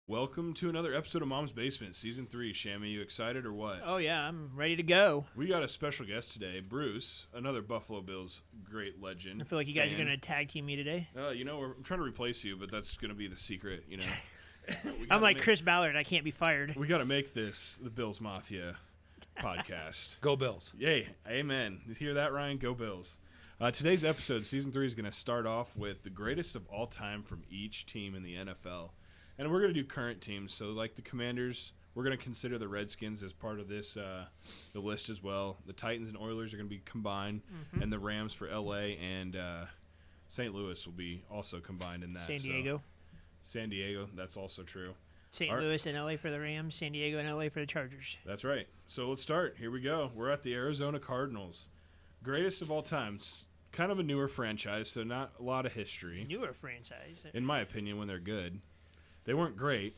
Welcome to another episode of Mom's Basement, Season 3. Shammy, you excited or what? Oh, yeah, I'm ready to go. We got a special guest today, Bruce, another Buffalo Bills great legend. I feel like you guys are going to tag team me today. I'm trying to replace you, but that's going to be the secret, I'm like Chris Ballard. I can't be fired. We got to make this the Bills Mafia podcast. Go Bills. Yay. Amen. You hear that, Ryan? Go Bills. Today's episode, Season 3, is going to start off with the greatest of all time from each team in the NFL. And we're going to do current teams. So, like the Commanders, we're going to consider the Redskins as part of this the list as well. The Titans and Oilers are going to be combined, and the Rams for L.A. and St. Louis will be also combined in that. San Diego. San Diego, that's also true. St. Louis and L.A. for the Rams, San Diego and L.A. for the Chargers. That's right. So let's start. Here we go. We're at the Arizona Cardinals. Greatest of all time. Kind of a newer franchise, so not a lot of history. Newer franchise. In my opinion, when they're good. They weren't great.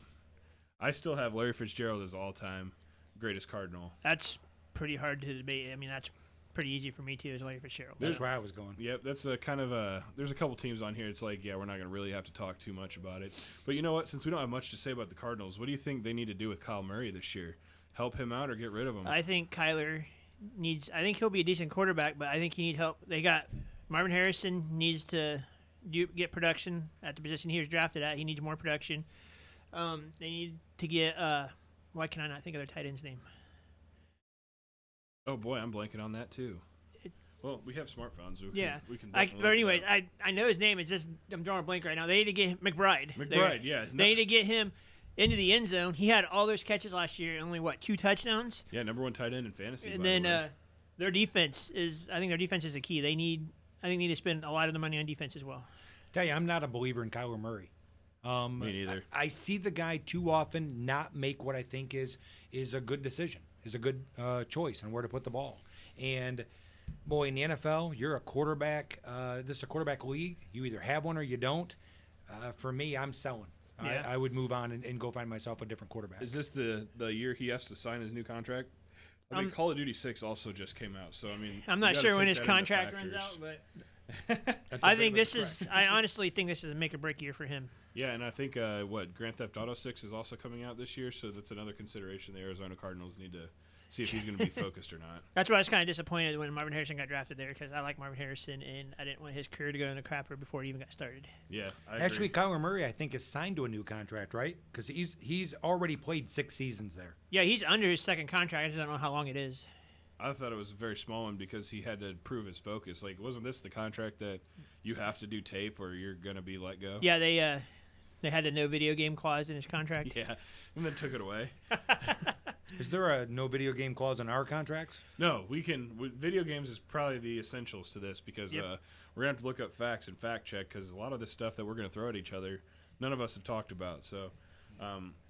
I still have Larry Fitzgerald as all-time greatest Cardinal. That's pretty hard to debate. I mean, that's pretty easy for me, too, as Larry Fitzgerald. That's where I was going. Yep, that's a kind of a – there's a couple teams on here. It's like, yeah, we're not going to really have to talk too much about it. But you know what? Since we don't have much to say about the Cardinals, what do you think they need to do with Kyle Murray this year? Help him out or get rid of him? I think Kyler needs – I think he'll be a decent quarterback, but I think he needs help. They got – Marvin Harrison needs to get production at the position he was drafted at. He needs more production. They need to get why can I not think of their tight end's name? Oh boy, I'm blanking on that too. Well, we have smartphones. We can but anyways, I know his name. It's just I'm drawing a blank right now. They need to get McBride. Yeah. They need to get him into the end zone. He had all those catches last year, only 2 touchdowns. Yeah, number 1 tight end in fantasy. And then their defense is. I think their defense is the key. They need to spend a lot of the money on defense as well. Tell you, I'm not a believer in Kyler Murray. Me neither. I see the guy too often not make what I think is a good decision, is a good choice on where to put the ball. And, boy, in the NFL, you're a quarterback. This is a quarterback league. You either have one or you don't. For me, I'm selling. Yeah. I would move on and go find myself a different quarterback. Is this the year he has to sign his new contract? I mean, Call of Duty 6 also just came out, so I mean, I'm not sure when his contract runs out, but I honestly think this is a make or break year for him. Yeah, and I think Grand Theft Auto 6 is also coming out this year, so that's another consideration the Arizona Cardinals need to see if he's going to be focused or not. That's why I was kind of disappointed when Marvin Harrison got drafted there, because I like Marvin Harrison, and I didn't want his career to go in the crapper before he even got started. Yeah, I Actually, agree. Kyler Murray, I think, is signed to a new contract, right? Because he's already played 6 seasons there. Yeah, he's under his second contract. I just don't know how long it is. I thought it was a very small one because he had to prove his focus. Like, wasn't this the contract that you have to do tape or you're going to be let go? Yeah, they had a no video game clause in his contract. Yeah, and then took it away. Is there a no video game clause in our contracts? No, we can. Video games is probably the essentials to this because we're going to have to look up facts and fact check because a lot of this stuff that we're going to throw at each other, none of us have talked about. So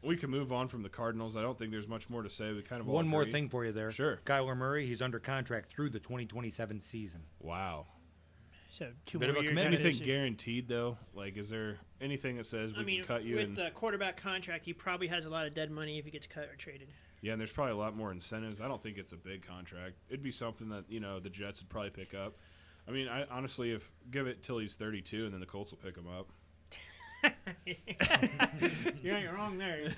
we can move on from the Cardinals. I don't think there's much more to say. We kind of One more thing for you there. Sure. Kyler Murray, he's under contract through the 2027 season. Wow. So 2 Bit more of a years. commitment. Anything guaranteed, though? Like, is there anything that says we can cut you? With the quarterback contract, he probably has a lot of dead money if he gets cut or traded. Yeah, and there's probably a lot more incentives. I don't think it's a big contract. It'd be something that, the Jets would probably pick up. I mean, I honestly, give it till he's 32, and then the Colts will pick him up. You're wrong there.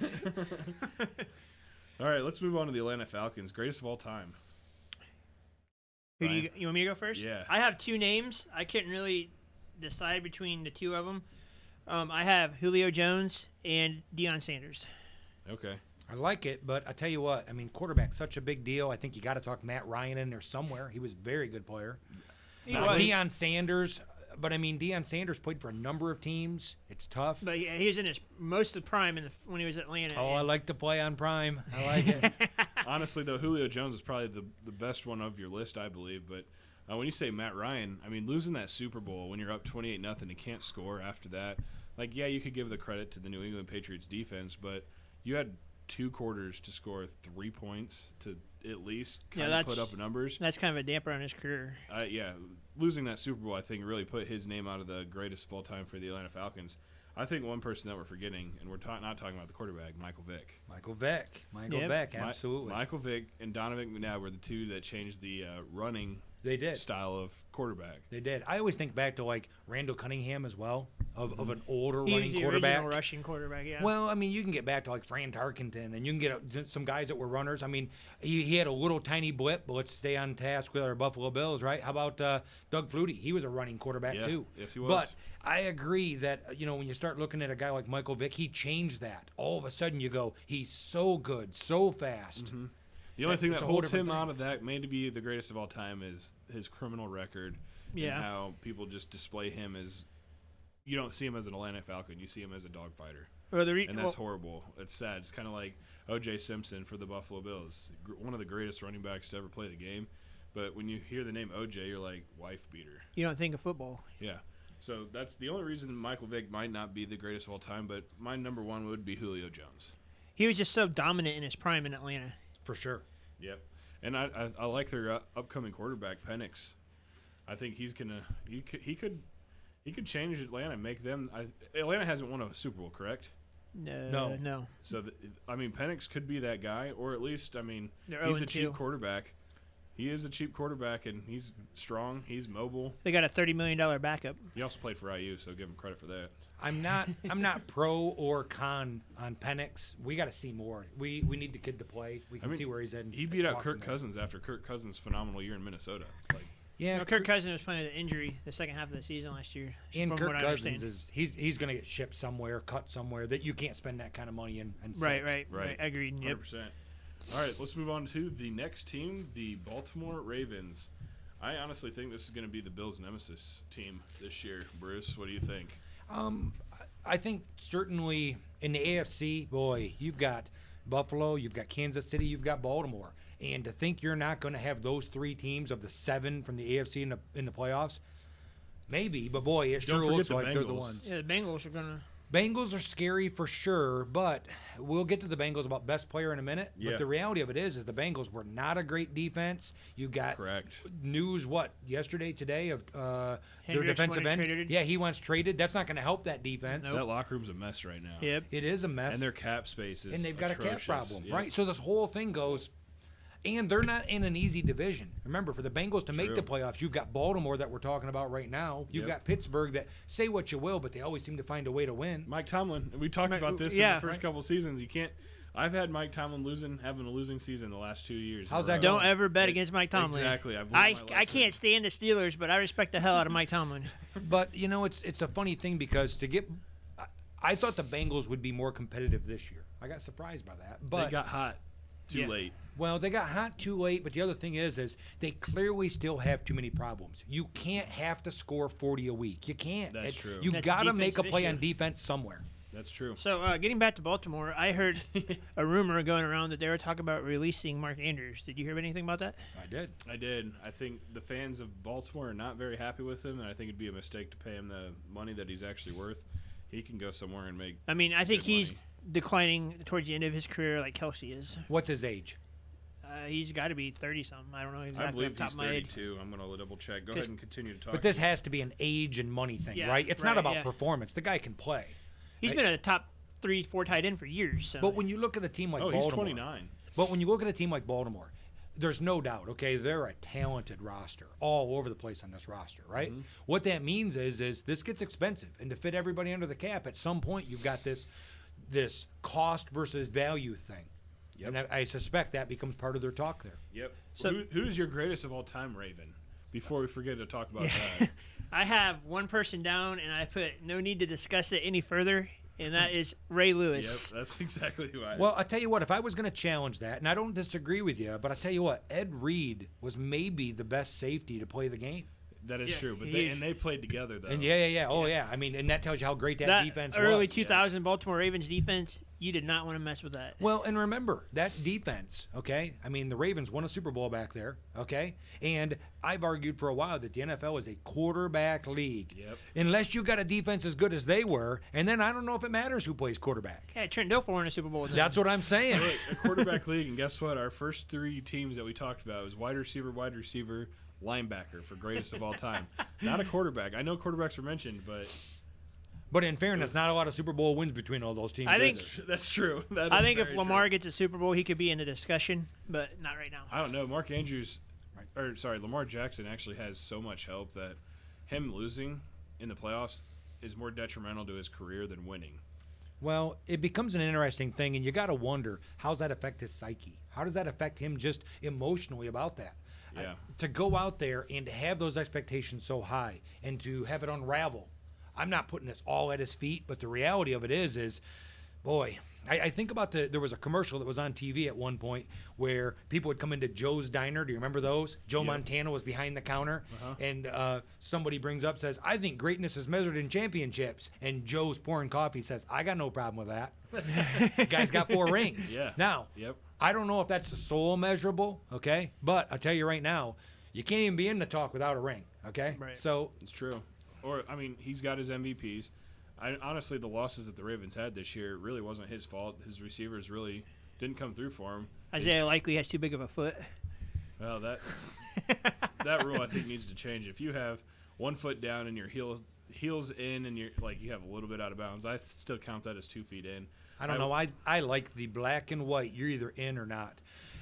All right, let's move on to the Atlanta Falcons. Greatest of all time. Who do you want me to go first? Yeah. I have 2 names. I couldn't really decide between the 2 of them. I have Julio Jones and Deion Sanders. Okay. I like it, but I tell you what, I mean, quarterback's such a big deal. I think you got to talk Matt Ryan in there somewhere. He was a very good player. He was. Deion Sanders, but I mean, Deion Sanders played for a number of teams. It's tough. But yeah, he was in his most of the prime when he was at Atlanta. Oh, I like to play on prime. I like it. Honestly, though, Julio Jones is probably the best one of your list, I believe. But when you say Matt Ryan, I mean, losing that Super Bowl when you're up 28-0 and can't score after that, like, yeah, you could give the credit to the New England Patriots defense, but you had 2 quarters to score 3 points to at least kind of put up numbers. That's kind of a damper on his career. Yeah, losing that Super Bowl, I think, really put his name out of the greatest of all time for the Atlanta Falcons. I think one person that we're forgetting, and we're not talking about the quarterback, Michael Vick. Michael Vick, absolutely. Michael Vick and Donovan McNabb were the 2 that changed the running They did. style of quarterback. They did. I always think back to like Randall Cunningham as well, of an older He was running the quarterback. original rushing quarterback, yeah. Well, I mean, you can get back to like Fran Tarkenton, and you can get some guys that were runners. I mean, he had a little tiny blip, but let's stay on task with our Buffalo Bills, right? How about Doug Flutie? He was a running quarterback Yeah. too. Yes, he was. But I agree that when you start looking at a guy like Michael Vick, he changed that. All of a sudden, you go, he's so good, so fast. Mm-hmm. The only thing that It's a whole holds him different out of that, may be the greatest of all time, is his criminal record. Yeah. And how people just display him as, you don't see him as an Atlanta Falcon, you see him as a dog fighter. Or And that's horrible. It's sad. It's kind of like O.J. Simpson for the Buffalo Bills, one of the greatest running backs to ever play the game. But when you hear the name O.J., you're like, wife beater. You don't think of football. Yeah. So that's the only reason Michael Vick might not be the greatest of all time, but my number one would be Julio Jones. He was just so dominant in his prime in Atlanta. For sure. Yep. And I like their upcoming quarterback, Penix. I think he's gonna he could change Atlanta and make them. Atlanta hasn't won a Super Bowl, correct? No. So Penix could be that guy, or at least They're he's a 0-2. cheap quarterback. He is a cheap quarterback, and he's strong. He's mobile. They got a $30 million backup. He also played for IU, so give him credit for that. I'm not pro or con on Penix. We got to see more. We need the kid to play. We can see where he's at. He beat out Kirk Cousins after Kirk Cousins' phenomenal year in Minnesota. Yeah, Kirk Cousins was playing with an injury the second half of the season last year. And from Kirk what I understand. Cousins he's going to get shipped somewhere, cut somewhere that you can't spend that kind of money and Right. Agreed. 100%. Yep. All right, let's move on to the next team, the Baltimore Ravens. I honestly think this is going to be the Bills' nemesis team this year. Bruce, what do you think? I think certainly in the AFC, boy, you've got Buffalo, you've got Kansas City, you've got Baltimore. And to think you're not going to have those three teams of the 7 from the AFC in the playoffs, maybe, but boy, it sure looks like they're the ones. Yeah, the Bengals are going to. Bengals are scary for sure, but we'll get to the Bengals about best player in a minute. Yeah. But the reality of it is the Bengals were not a great defense. You got Correct. news today of their Hendricks defensive went end. traded. Yeah, he wants traded. That's not going to help that defense. That locker room's a mess right now. Yep. It is a mess. And their cap space is and they've got atrocious. a cap problem, Yeah. right? So this whole thing goes, and they're not in an easy division. Remember, for the Bengals to make True. the playoffs, you've got Baltimore that we're talking about right now. You've Yep. got Pittsburgh that say what you will, but they always seem to find a way to win. Mike Tomlin, we talked about this in the first couple seasons. You can't. I've had Mike Tomlin having a losing season the last 2 years. How's that Don't going? ever bet against Mike Tomlin. Exactly. I've learned I my lesson. can't stand the Steelers, but I respect the hell out of Mike Tomlin. But it's a funny thing because I thought the Bengals would be more competitive this year. I got surprised by that, but They got hot too late. well, they got hot too late. But the other thing is they clearly still have too many problems. You can't have to score 40 a week. You can't. That's true. You That's got to defense make a play issue. on defense somewhere. That's true. So, getting back to Baltimore, I heard a rumor going around that they were talking about releasing Mark Andrews. Did you hear anything about that? I did. I think the fans of Baltimore are not very happy with him, and I think it'd be a mistake to pay him the money that he's actually worth. He can go somewhere and make. I mean, I think good he's money. declining towards the end of his career like Kelsey is. What's his age? He's got to be 30-something. I don't know exactly I believe off the top he's of my head. 32. I'm going to double check. Go ahead and continue to talk. But this has to be an age and money thing, Yeah, right? It's not right, about yeah. performance. The guy can play. He's been a top 3-4 tight end for years. So. But when you look at a team like Oh, Baltimore, he's 29. But when you look at a team like Baltimore, there's no doubt, okay, they're a talented roster all over the place on this roster, right? Mm-hmm. What that means is this gets expensive, and to fit everybody under the cap, at some point you've got this cost versus value thing. Yep. And I suspect that becomes part of their talk there. Yep. So- Who's your greatest of all time Raven? Before we forget to talk about that. I have one person down, and I put no need to discuss it any further, and that is Ray Yep, Lewis. that's exactly who I. Well, I tell you what, if I was going to challenge that, and I don't disagree with you, but I tell you what, Ed Reed was maybe the best safety to play the game. that is Yeah, true. But he- they played together though. And yeah. Oh, yeah. I mean, and that tells you how great that defense early was. 2000 Baltimore Ravens defense, you did not want to mess with that. Well, and remember, that defense, okay? I mean, the Ravens won a Super Bowl back there, okay? And I've argued for a while that the NFL is a quarterback league. Yep. Unless you got a defense as good as they were, and then I don't know if it matters who plays quarterback. Yeah, Trent Dilfer won a Super Bowl with them. That's what I'm saying. Look, a quarterback league, and guess what? Our first 3 teams that we talked about was wide receiver, linebacker for greatest of all time. Not a quarterback. I know quarterbacks were mentioned, but But in fairness, not a lot of Super Bowl wins between all those teams. I think- either. that's true. That I is think if very Lamar true. gets a Super Bowl, he could be in the discussion, but not right now. I don't know. Mark Andrews, Right. Lamar Jackson actually has so much help that him losing in the playoffs is more detrimental to his career than winning. Well, it becomes an interesting thing, and you got to wonder, how's that affect his psyche? How does that affect him just emotionally about that? Yeah. To go out there and to have those expectations so high and to have it unravel. I'm not putting this all at his feet, but the reality of it is boy, I think about there was a commercial that was on TV at one point where people would come into Joe's Diner. Do you remember those? Joe Yep. Montana was behind the counter, Uh-huh. and somebody brings up, says, I think greatness is measured in championships. And Joe's pouring coffee, says, I got no problem with that. The guy's got 4 rings. Yeah. Now, Yep. I don't know if that's the sole measurable, okay? But I'll tell you right now, you can't even be in the talk without a ring, okay? Right. So It's true. Or, I mean, he's got his MVPs. Honestly, the losses that the Ravens had this year really wasn't his fault. His receivers really didn't come through for him. Isaiah likely has too big of a foot. Well, that rule I think needs to change. If you have 1 foot down and your heels in and you have a little bit out of bounds, I still count that as 2 feet in. I don't know. I like the black and white. You're either in or not.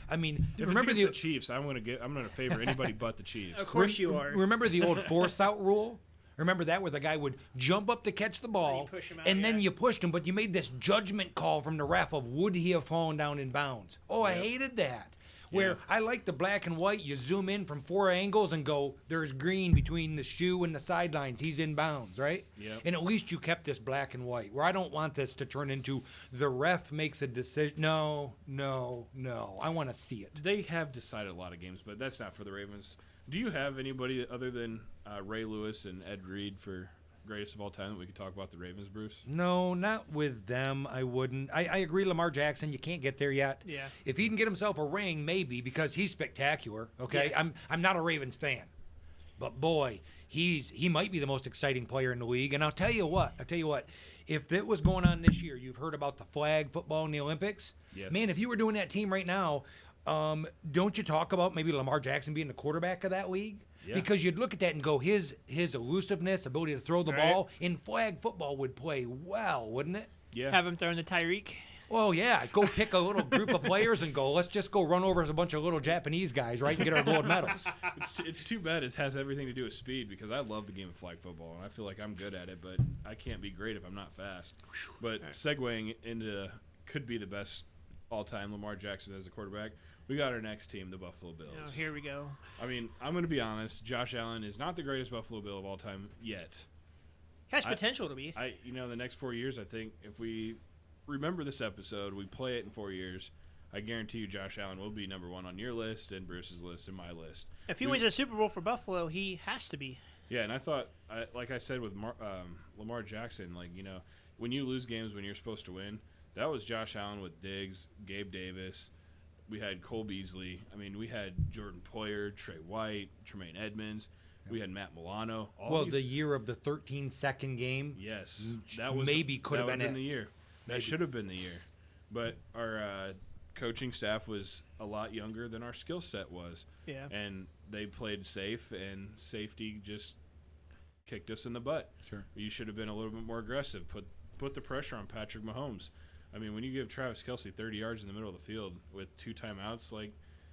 I mean, If remember it's against the Chiefs, I'm gonna favor anybody but the Chiefs. Of course you are. Remember the old force out rule? Remember that, where the guy would jump up to catch the ball, push him out, and then yeah. you pushed him, but you made this judgment call from the ref of would he have fallen down in bounds? Oh, I Yep. hated that. Where Yeah. I like the black and white. You zoom in from 4 angles and go, there's green between the shoe and the sidelines. He's in bounds, right? Yep. And at least you kept this black and white. Where I don't want this to turn into the ref makes a decision. No. I want to see it. They have decided a lot of games, but that's not for the Ravens. Do you have anybody other than Ray Lewis and Ed Reed for greatest of all time that we could talk about the Ravens, Bruce? No, not with them. I wouldn't. I agree, Lamar Jackson. You can't get there yet. Yeah. If he can get himself a ring, maybe, because he's spectacular. Okay, Yeah. I'm not a Ravens fan, but boy, he might be the most exciting player in the league. And I'll tell you what. If it was going on this year, you've heard about the flag football in the Olympics. Yes. Man, if you were doing that team right now, don't you talk about maybe Lamar Jackson being the quarterback of that league? Yeah. Because you'd look at that and go, his elusiveness, ability to throw the Right. ball in flag football would play well, wouldn't it? Yeah. Have him throwing the Tyreek. Oh, yeah. Go pick a little group of players and go, let's just go run over a bunch of little Japanese guys, right, and get our gold medals. It's too bad it has everything to do with speed, because I love the game of flag football and I feel like I'm good at it, but I can't be great if I'm not fast. But segueing into could be the best all-time Lamar Jackson as a quarterback, we got our next team, the Buffalo Bills. Oh, here we go. I mean, I'm going to be honest. Josh Allen is not the greatest Buffalo Bill of all time yet. Has potential to be. The next 4 years, I think if we remember this episode, we play it in 4 years, I guarantee you Josh Allen will be number 1 on your list and Bruce's list and my list. If he wins a Super Bowl for Buffalo, he has to be. Yeah, and I thought, like I said with Lamar Jackson, when you lose games when you're supposed to win, that was Josh Allen with Diggs, Gabe Davis. We had Cole Beasley. I mean, we had Jordan Poyer, Trey White, Tremaine Edmonds. We had Matt Milano. The year of the 13-second game. Yes, Could have been the year. That should have been the year. But our coaching staff was a lot younger than our skill set was. Yeah. And they played safe, and safety just kicked us in the butt. Sure. You should have been a little bit more aggressive. Put the pressure on Patrick Mahomes. I mean, when you give Travis Kelce 30 yards in the middle of the field with 2 timeouts,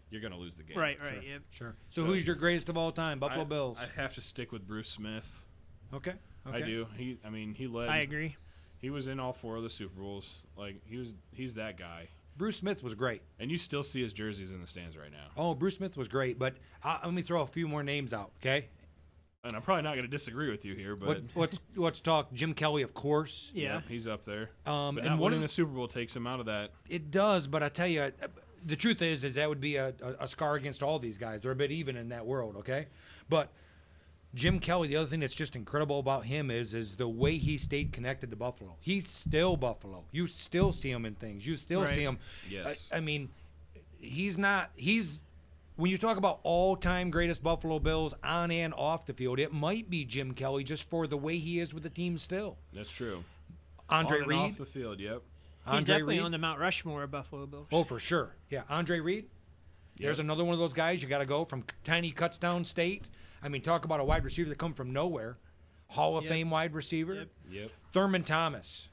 you're going to lose the game. Right, Sure. yep. Sure. So who's your greatest of all time? Buffalo Bills. I have to stick with Bruce Smith. Okay. I do. He led. I agree. He was in all 4 of the Super Bowls. He's that guy. Bruce Smith was great. And you still see his jerseys in the stands right now. Oh, Bruce Smith was great, but let me throw a few more names out, okay? And I'm probably not going to disagree with you here, but Let's talk Jim Kelly, of course. Yeah. he's up there. But And not winning the Super Bowl takes him out of that. It does, but I tell you, the truth is that would be a scar against all these guys. They're a bit even in that world, okay? But Jim Kelly, the other thing that's just incredible about him is the way he stayed connected to Buffalo. He's still Buffalo. You still see him in things. You still Right. see him. Yes. I mean, when you talk about all-time greatest Buffalo Bills on and off the field, it might be Jim Kelly just for the way he is with the team still. That's true. Andre On and Reed. off the field, yep. He's Andre definitely Reed. on the Mount Rushmore of Buffalo Bills. Oh, for sure. Yeah, Andre Reed. There's another one of those guys you got to go from tiny cuts down state. I mean, talk about a wide receiver that come from nowhere. Hall of Yep. Fame wide receiver. Yep. Yep. Thurman Thomas.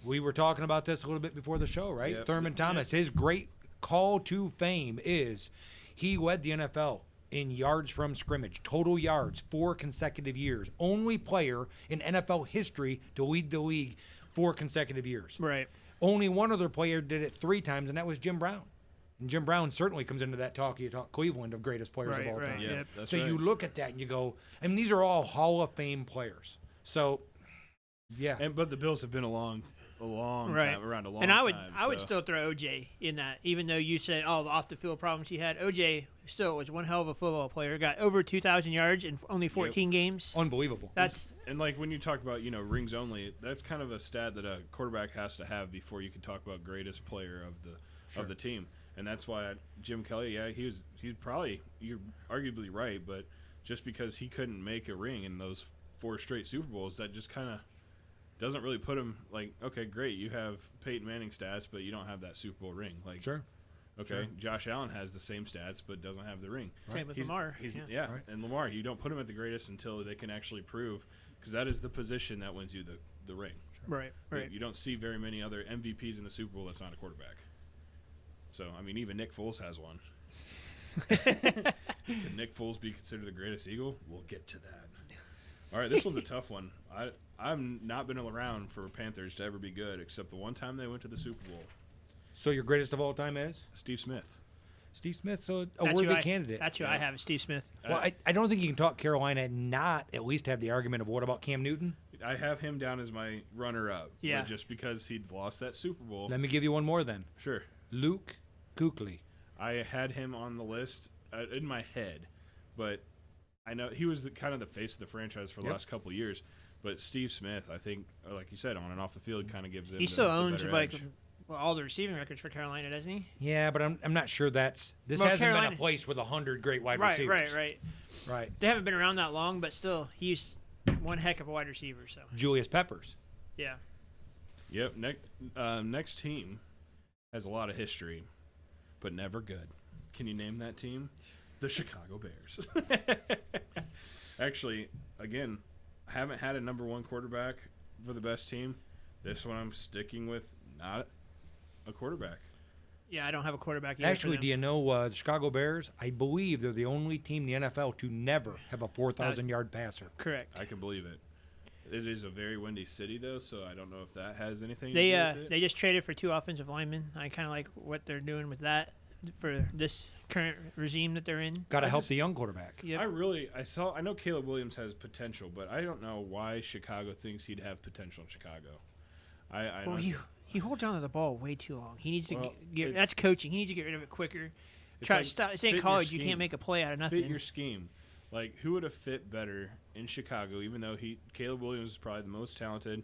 We were talking about this a little bit before the show, right? Yep. Thurman Thomas. His great call to fame is he led the NFL in yards from scrimmage, total yards, 4 consecutive years. Only player in NFL history to lead the league 4 consecutive years. Right. Only one other player did it 3 times, and that was Jim Brown. And Jim Brown certainly comes into that talk Cleveland of greatest players of all time. Yeah, Yep. that's So right. you look at that and you go, I mean, these are all Hall of Fame players. So, yeah. But the Bills have been a long Right. time, around a long And time. I would still throw OJ in that, even though you said, the off the field problems he had. OJ still was one hell of a football player. Got over 2,000 yards in only 14 games. Unbelievable. That's And like when you talk about, rings only, that's kind of a stat that a quarterback has to have before you can talk about greatest player of the team. And that's why Jim Kelly, he's probably, you're arguably right, but just because he couldn't make a ring in those 4 straight Super Bowls, that just kind of doesn't really put him like, okay, great, you have Peyton Manning stats, but you don't have that Super Bowl ring. Like, Sure. Okay, Sure. Josh Allen has the same stats, but doesn't have the ring. same with Lamar. Yeah, Right. and Lamar, you don't put him at the greatest until they can actually prove, because that is the position that wins you the ring. Right. You don't see very many other MVPs in the Super Bowl that's not a quarterback. So, I mean, even Nick Foles has one. Can Nick Foles be considered the greatest Eagle? We'll get to that. All right, this one's a tough one. I've not been around for Panthers to ever be good, except the one time they went to the Super Bowl. So your greatest of all time is? Steve Smith. Steve Smith, so a That's who worthy candidate. That's who I have, Steve Smith. Well, I don't think you can talk Carolina and not at least have the argument of what about Cam Newton? I have him down as my runner-up. Yeah. But just because he'd lost that Super Bowl. Let me give you one more then. Sure. Luke Kuechly. I had him on the list in my head, but I know he was kind of the face of the franchise for the last couple of years. But Steve Smith, I think, like you said, on and off the field, kind of gives it. He still owns better like edge. all the receiving records for Carolina, doesn't he? Yeah, but I'm not sure this Well, hasn't Carolina- been a place with 100 great wide Right, receivers. right. They haven't been around that long, but still, he's one heck of a wide receiver. So Julius Peppers. yeah. Yep. Next team has a lot of history, but never good. Can you name that team? The Chicago Bears. Actually, again, I haven't had a number 1 quarterback for the best team. This one I'm sticking with not a quarterback. Yeah, I don't have a quarterback either. Actually, do you know the Chicago Bears? I believe they're the only team in the NFL to never have a 4,000-yard passer. Correct. I can believe it. It is a very windy city, though, so I don't know if that has anything to They do with it. they just traded for 2 offensive linemen. I kind of like what they're doing with that for this current regime that they're in. Got to help the young quarterback. Yep. I know Caleb Williams has potential, but I don't know why Chicago thinks he'd have potential in Chicago. Well, he holds on to the ball way too long. He needs to Well, get that's coaching. He needs to get rid of it quicker. It's like Stop. This fit ain't your college. You scheme. can't make a play out of nothing. Fit your scheme. Like, who would have fit better in Chicago, even though Caleb Williams is probably the most talented.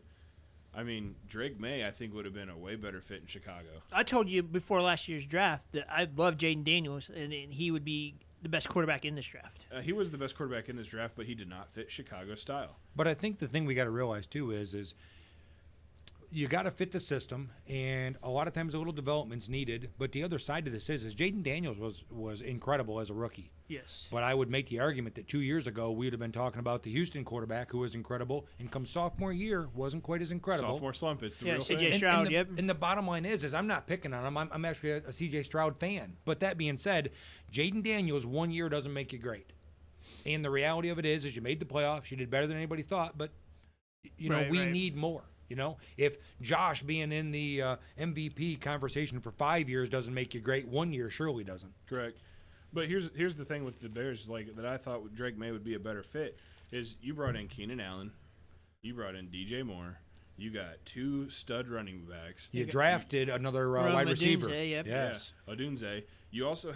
I mean, Drake May, I think, would have been a way better fit in Chicago. I told you before last year's draft that I love Jaden Daniels, and he would be the best quarterback in this draft. He was the best quarterback in this draft, but he did not fit Chicago style. But I think the thing we got to realize, too, is you got to fit the system, and a lot of times a little development's needed. But the other side of this is Jaden Daniels was incredible as a rookie. Yes. But I would make the argument that 2 years ago we would have been talking about the Houston quarterback who was incredible, and come sophomore year wasn't quite as incredible. Sophomore slump, it's the Yeah, real CJ thing. Stroud, and yep. And the bottom line is I'm not picking on him. I'm actually a C.J. Stroud fan. But that being said, Jaden Daniels 1 year doesn't make you great. And the reality of it is you made the playoffs. You did better than anybody thought. But, we Right. need more. If Josh being in the MVP conversation for 5 years doesn't make you great, 1 year surely doesn't. Correct. But here's the thing with the Bears, like that I thought Drake May would be a better fit, is you brought in Keenan Allen, you brought in DJ Moore, you got 2 stud running backs. You drafted another Rome wide receiver. Odunze, yep. Yes. Yeah, Odunze. You also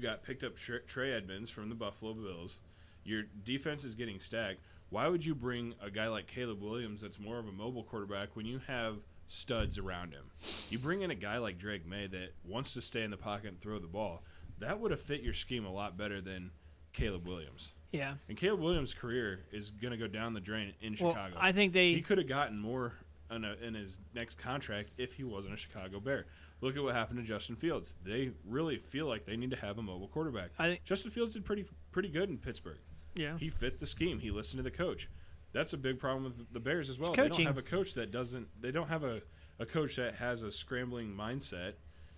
got picked up Trey Edmonds from the Buffalo Bills. Your defense is getting stacked. Why would you bring a guy like Caleb Williams that's more of a mobile quarterback when you have studs around him? You bring in a guy like Drake May that wants to stay in the pocket and throw the ball. That would have fit your scheme a lot better than Caleb Williams. Yeah. And Caleb Williams' career is going to go down the drain in Well, Chicago. I think He could have gotten more in his next contract if he wasn't a Chicago Bear. Look at what happened to Justin Fields. They really feel like they need to have a mobile quarterback. I think Justin Fields did pretty good in Pittsburgh. yeah. He fit the scheme. He listened to the coach. That's a big problem with the Bears as well. It's They don't coaching. have a coach that doesn't. They don't have a coach that has a scrambling mindset.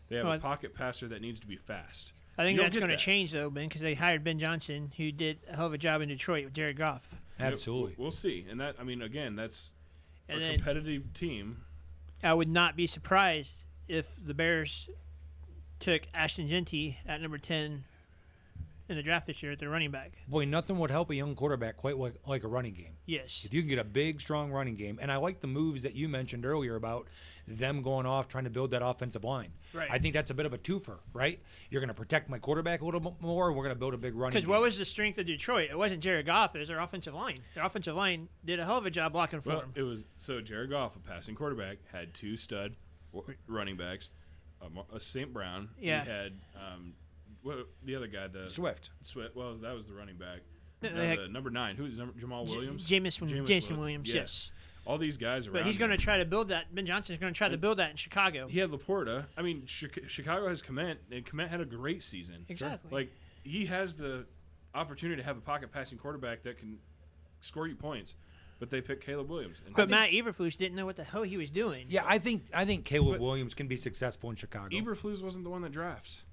They have Well, a pocket passer that needs to be fast. I think You don't that's get going to that. change, though, Ben, because they hired Ben Johnson, who did a hell of a job in Detroit with Jared Goff. Absolutely. We'll see. And that, I mean, again, that's And a then competitive team. I would not be surprised if the Bears took Ashton Genty at number 10 in the draft this year at their running back. Boy, nothing would help a young quarterback quite like a running game. Yes. If you can get a big, strong running game, and I like the moves that you mentioned earlier about them going off trying to build that offensive line. Right. I think that's a bit of a twofer, right? You're going to protect my quarterback a little bit more, and we're going to build a big running game. Because what was the strength of Detroit? It wasn't Jared Goff. It was their offensive line. Their offensive line did a hell of a job blocking for Well, him. it was so Jared Goff, a passing quarterback, had 2 stud running backs, St. Brown. Yeah. He had the other guy, the Swift. Well, that was the running back. No, they had- The number 9, who is Jamal Williams? Jameson Williams, yes. All these guys around. But he's going to him. try to build that. Ben Johnson's going to try to build that in Chicago. He had Laporta. I mean, Chicago has Kmet, and Kmet had a great season. Exactly. Like, he has the opportunity to have a pocket passing quarterback that can score you points, but they picked Caleb Williams. And But Matt Eberflus didn't know what the hell he was doing. Yeah, I think Caleb But- Williams can be successful in Chicago. Eberflus wasn't the one that drafts.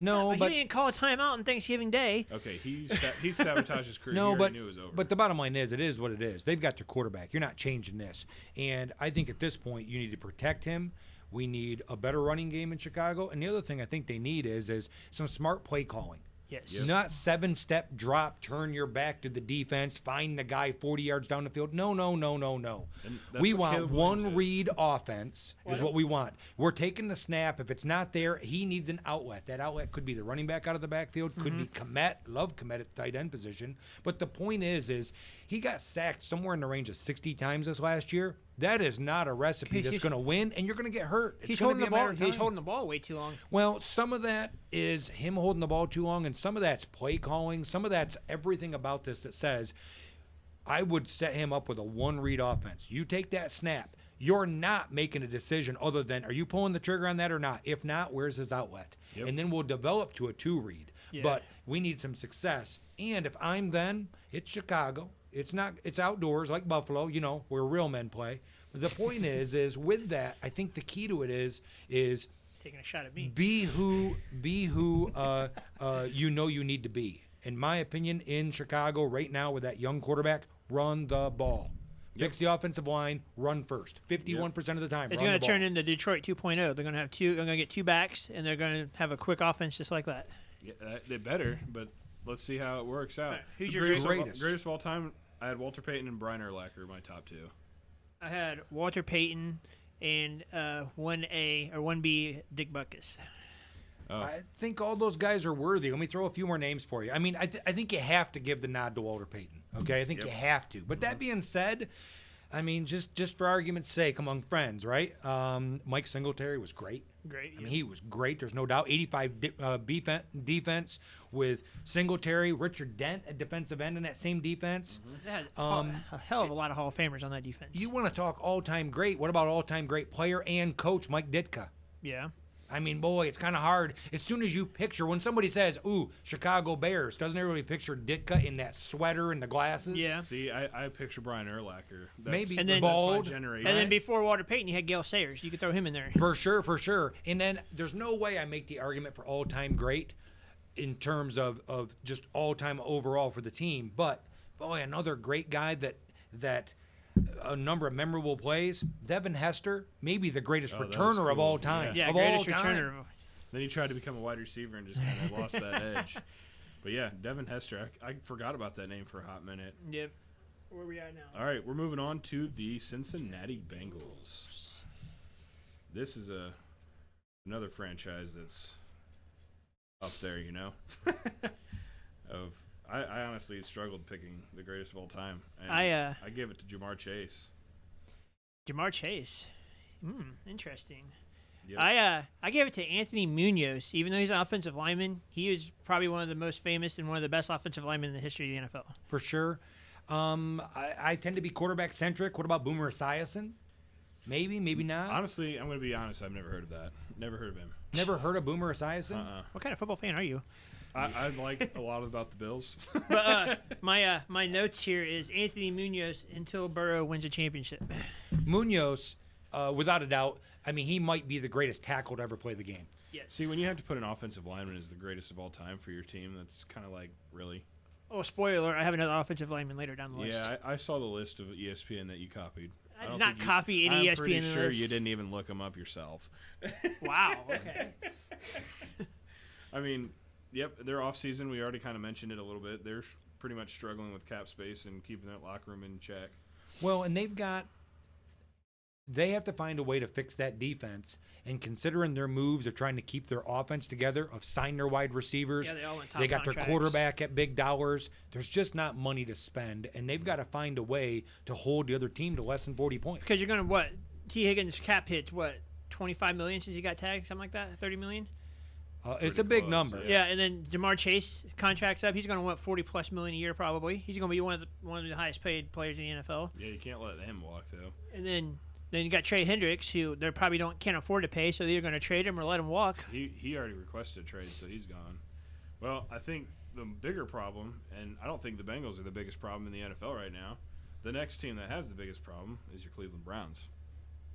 No, but he didn't call a timeout on Thanksgiving Day. Okay, he sabotaged his career. No, he but already knew it was over. but the bottom line is, it is what it is. They've got their quarterback. You're not changing this. And I think at this point, you need to protect him. We need a better running game in Chicago. And the other thing I think they need is some smart play calling. Yes. Not 7-step drop, turn your back to the defense, find the guy 40 yards down the field. No. And that's We what want Caleb one Williams is. read offense is what we want. We're taking the snap. If it's not there, he needs an outlet. That outlet could be the running back out of the backfield, could be Kmet. Love Kmet at the tight end position. But the point is he got sacked somewhere in the range of 60 times this last year. That is not a recipe that's going to win, and you're going to get hurt. It's He's gonna holding be the a matter ball. of He's time. holding the ball way too long. Well, some of that is him holding the ball too long, and some of that's play calling. Some of that's everything about this that says, I would set him up with a one-read offense. You take that snap. You're not making a decision other than, are you pulling the trigger on that or not? If not, where's his outlet? Yep. And then we'll develop to a 2-read. Yeah. But we need some success. And if I'm then, it's Chicago. It's outdoors like Buffalo, where real men play. The point is with that, I think the key to it is Taking a shot at me. be who you need to be. In my opinion, in Chicago right now with that young quarterback, run the ball. Fix the offensive line, run first. 51% of the time. It's run going the to turn ball. into Detroit 2.0. They're going to have they're going to get 2 backs, and they're going to have a quick offense just like that. Yeah, they better, but let's see how it works out. Right, who's The your greatest? greatest of all time? I had Walter Payton and Brian Urlacher, my top 2. I had Walter Payton and 1A or 1B Dick Butkus. Oh. I think all those guys are worthy. Let me throw a few more names for you. I mean, I think you have to give the nod to Walter Payton. Okay, I think you have to. But that being said, I mean, just for argument's sake, among friends, right? Mike Singletary was great. Great. I mean, he was great. There's no doubt. 85 defense with Singletary, Richard Dent at defensive end in that same defense. They had a hell of a lot of Hall of Famers on that defense. You want to talk all-time great? What about all-time great player and coach Mike Ditka? Yeah. I mean, boy, it's kind of hard. As soon as you picture, when somebody says, ooh, Chicago Bears, doesn't everybody picture Ditka in that sweater and the glasses? Yeah. See, I picture Brian Urlacher. Maybe And then- bald. That's my generation. And then before Walter Payton, you had Gale Sayers. You could throw him in there. For sure. And then there's no way I make the argument for all-time great in terms of just all-time overall for the team. But, boy, another great guy that a number of memorable plays. Devin Hester, maybe the greatest Oh, that was returner of cool. all time. Yeah, of greatest all time. returner. Then he tried to become a wide receiver and just kind of lost that edge. But yeah, Devin Hester. I forgot about that name for a hot minute. Yep. Where we at now? All right, we're moving on to the Cincinnati Bengals. This is another franchise that's up there, I honestly struggled picking the greatest of all time. And I gave it to Jamar Chase. Jamar Chase. Interesting. Yep. I gave it to Anthony Munoz. Even though he's an offensive lineman, he was probably one of the most famous and one of the best offensive linemen in the history of the NFL. For sure. I tend to be quarterback-centric. What about Boomer Esiason? Maybe not. Honestly, I'm going to be honest. I've never heard of that. Never heard of him. Never heard of Boomer Esiason? What kind of football fan are you? I like a lot about the Bills. But my notes here is Anthony Munoz until Burrow wins a championship. Munoz, without a doubt, I mean, he might be the greatest tackle to ever play the game. Yes. See, when you have to put an offensive lineman as the greatest of all time for your team, that's kind of like, really? Oh, spoiler alert, I have another offensive lineman later down the list. Yeah, I saw the list of ESPN that you copied. I did not copy any I'm ESPN pretty sure list. you didn't even look them up yourself. Wow, okay. I mean, yep, their offseason, we already kind of mentioned it a little bit. They're pretty much struggling with cap space and keeping that locker room in check. Well, and they have to find a way to fix that defense. And considering their moves of trying to keep their offense together, of sign their wide receivers, Yeah, they all went top they got contracts. their quarterback at big dollars. There's just not money to spend, and they've got to find a way to hold the other team to less than 40 points. Because you're going to, what? T. Higgins cap hit, what, $25 million since he got tagged? Something like that? $30 million? It's a big close, number. Yeah, and then Jamar Chase contract's up. He's going to want $40+ million a year probably. He's going to be one of the highest paid players in the NFL. Yeah, you can't let him walk, though. And then you got Trey Hendricks, who they probably can't afford to pay, so they're going to trade him or let him walk. He already requested a trade, so he's gone. Well, I think the bigger problem, and I don't think the Bengals are the biggest problem in the NFL right now. The next team that has the biggest problem is your Cleveland Browns.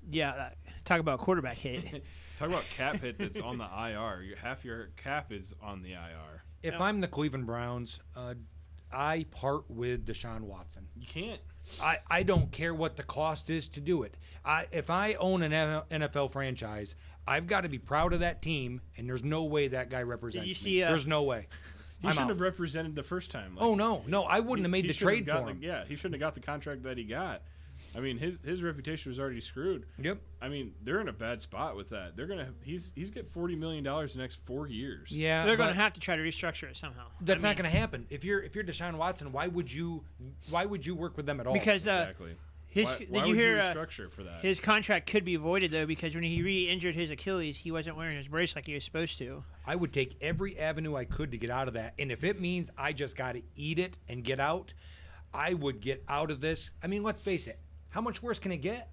Yeah, talk about quarterback hit. Talk about cap hit that's on the IR. Half your cap is on the IR. If I'm the Cleveland Browns, I part with Deshaun Watson. You can't. I don't care what the cost is to do it. If I own an NFL franchise, I've got to be proud of that team, and there's no way that guy represents you me. see, There's no way. He I'm shouldn't out. have represented the first time. Oh, no, I wouldn't have made the shouldn't trade have for gotten him. Yeah, he shouldn't have got the contract that he got. I mean, his reputation was already screwed. Yep. I mean, they're in a bad spot with that. They're gonna he's get $40 million the next 4 years. Yeah, They're going but to have to try to restructure it somehow. That's not going to happen. If you're Deshaun Watson, why would you work with them at all? Because Exactly. his Why did you would hear restructure for that? his contract could be voided though because when he re-injured his Achilles, he wasn't wearing his brace like he was supposed to. I would take every avenue I could to get out of that. And if it means I just got to eat it and get out, I would get out of this. I mean, let's face it. How much worse can it get?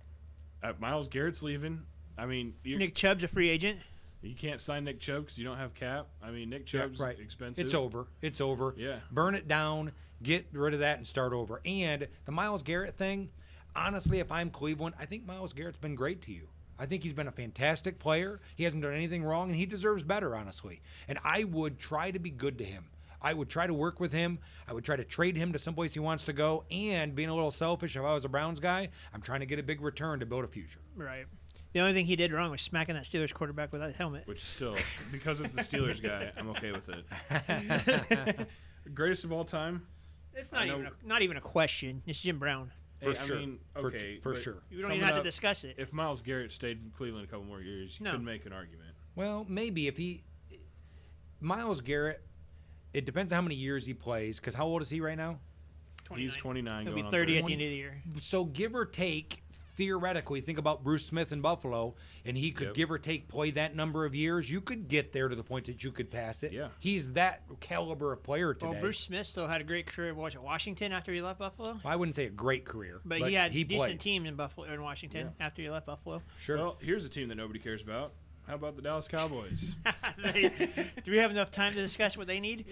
Myles Garrett's leaving. I mean, Nick Chubb's a free agent. you can't sign Nick Chubb because you don't have cap. I mean, Nick Chubb's expensive. It's over. It's over. Yeah. Burn it down, get rid of that, and start over. And the Myles Garrett thing, honestly, if I'm Cleveland, I think Myles Garrett's been great to you. I think he's been a fantastic player. He hasn't done anything wrong, and he deserves better, honestly. And I would try to be good to him. I would try to work with him. I would try to trade him to someplace he wants to go. And being a little selfish, if I was a Browns guy, I'm trying to get a big return to build a future. Right. The only thing he did wrong was smacking that Steelers quarterback with that helmet. Which is still, because it's the Steelers guy, I'm okay with it. Greatest of all time? It's not even a question. It's Jim Brown. For Hey, sure. I mean, For- okay. for but sure. You don't coming even have to up, discuss it. If Myles Garrett stayed in Cleveland a couple more years, you No. could make an argument. Well, maybe if Myles Garrett, it depends on how many years he plays, because how old is he right now? He's 29. He'll going be on 30 at 30. the end of the year. So give or take, theoretically, think about Bruce Smith in Buffalo, and he could Yep. give or take play that number of years. You could get there to the point that you could pass it. Yeah. He's that caliber of player today. Well, Bruce Smith still had a great career at Washington after he left Buffalo. I wouldn't say a great career, But he had decent played. teams in Buffalo in Washington after he left Buffalo. Sure. Well, here's a team that nobody cares about. How about the Dallas Cowboys? Do we have enough time to discuss what they need?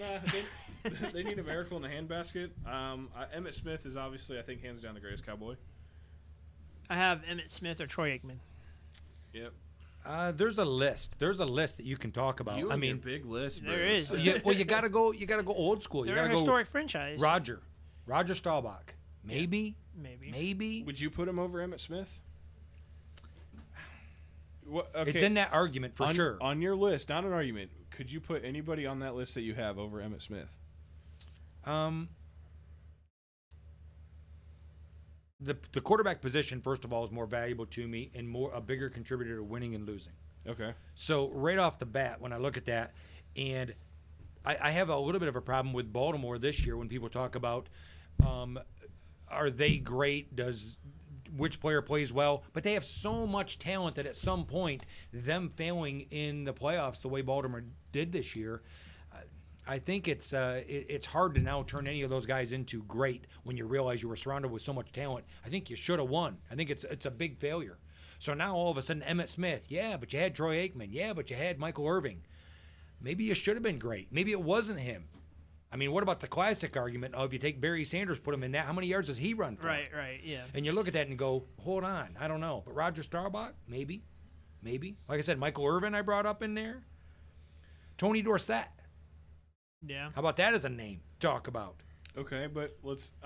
They need a miracle in a handbasket. Emmitt Smith is obviously, I think, hands down the greatest Cowboy. I have Emmitt Smith or Troy Aikman. Yep. There's a list. There's a list that you can talk about. You I and your mean, big list. There Bruce. is. you got to go. You got to go old school. You They're got a to go historic franchise. Roger Staubach. Maybe. Maybe. Would you put him over Emmitt Smith? What, okay. It's in that argument for sure. On your list, not an argument. Could you put anybody on that list that you have over Emmitt Smith? The quarterback position, first of all, is more valuable to me and a bigger contributor to winning and losing. Okay. So right off the bat, when I look at that, and I have a little bit of a problem with Baltimore this year when people talk about, are they great? Which player plays well? But they have so much talent that at some point, them failing in the playoffs the way Baltimore did this year, I think it's hard to now turn any of those guys into great when you realize you were surrounded with so much talent. I think you should have won. I think it's a big failure. So now all of a sudden, Emmitt Smith, yeah, but you had Troy Aikman, yeah, but you had Michael Irving. Maybe you should have been great. Maybe it wasn't him. I mean, what about the classic argument of you take Barry Sanders, put him in that, how many yards does he run for? Right, yeah. And you look at that and go, hold on, I don't know. But Roger Staubach, maybe. Like I said, Michael Irvin I brought up in there. Tony Dorsett. Yeah. How about that as a name to talk about? Okay, but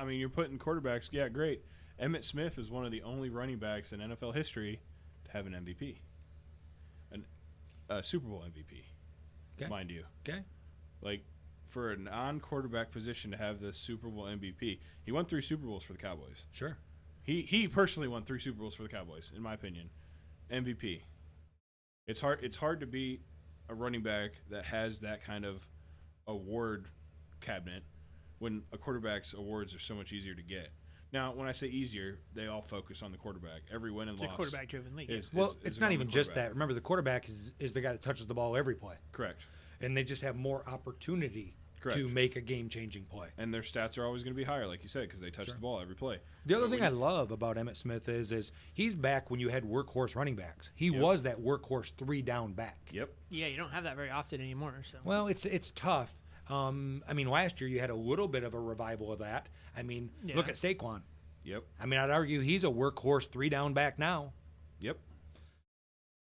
you're putting quarterbacks. Yeah, great. Emmitt Smith is one of the only running backs in NFL history to have an MVP, a Super Bowl MVP, mind you. Okay. Like, for a non-quarterback position to have the Super Bowl MVP, he won 3 Super Bowls for the Cowboys. Sure. He personally won 3 Super Bowls for the Cowboys, in my opinion. MVP. It's hard to beat a running back that has that kind of award cabinet when a quarterback's awards are so much easier to get. Now, when I say easier, they all focus on the quarterback. Every win and It's loss. a quarterback-driven league. It's not even just that. Remember, the quarterback is the guy that touches the ball every play. Correct. And they just have more opportunity to make a game-changing play. And their stats are always going to be higher, like you said, because they touch the ball every play. The other thing I love about Emmitt Smith is he's back when you had workhorse running backs. He was that workhorse 3-down back. Yep. Yeah, you don't have that very often anymore. So. Well, it's tough. Last year you had a little bit of a revival of that. Look at Saquon. Yep. I'd argue he's a workhorse 3-down back now. Yep.